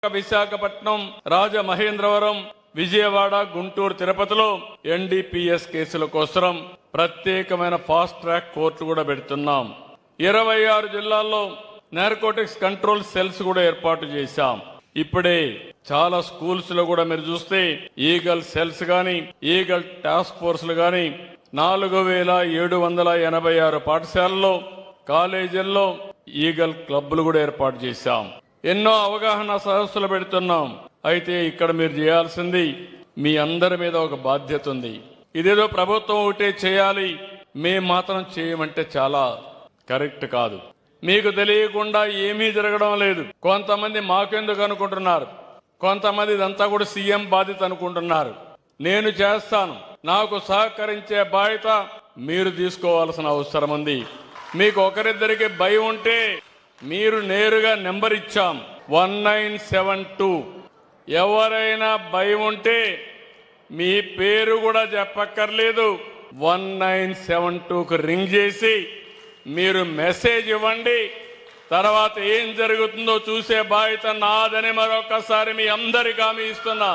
విశాఖపట్నం, రాజమహేంద్రవరం, విజయవాడ, గుంటూరు, తిరుపతిలో ఎన్డీపీఎస్ కేసుల కోసం ప్రత్యేకమైన ఫాస్ట్ ట్రాక్ కోర్టు కూడా పెడుతున్నాం. 26 జిల్లాల్లో నార్కోటిక్స్ కంట్రోల్ సెల్స్ కూడా ఏర్పాటు చేశాం. ఇప్పుడే చాలా స్కూల్స్ లో కూడా మీరు చూస్తే ఈగల్ సెల్స్ గాని, ఈగల్ టాస్క్ ఫోర్స్లు గాని 4786 పాఠశాలల్లో, కాలేజీల్లో ఈగల్ క్లబ్లు కూడా ఏర్పాటు చేశాం. ఎన్నో అవగాహన సదస్సులు పెడుతున్నాం. అయితే ఇక్కడ మీరు చేయాల్సింది, మీ అందరి మీద ఒక బాధ్యత ఉంది. ఇదేదో ప్రభుత్వం ఒకటే చేయాలి, మేం మాత్రం చేయమంటే చాలా కరెక్ట్ కాదు. మీకు తెలియకుండా ఏమీ జరగడం లేదు. కొంతమంది మాకెందుకు అనుకుంటున్నారు, కొంతమంది ఇదంతా కూడా సీఎం బాధ్యత అనుకుంటున్నారు. నేను చేస్తాను. నాకు సహకరించే బాధ్యత మీరు తీసుకోవాల్సిన అవసరం ఉంది. మీకు ఒకరిద్దరికి భయం ఉంటే మీరు నేరుగా నెంబర్ ఇచ్చాం 1972. ఎవరైనా భయం ఉంటే మీ పేరు కూడా చెప్పక్కర్లేదు, 1972కు రింగ్ చేసి మీరు మెసేజ్ ఇవ్వండి. తర్వాత ఏం జరుగుతుందో చూసే బాధ్యత నాదని మరొకసారి మీ అందరికీ హామీ ఇస్తున్నా.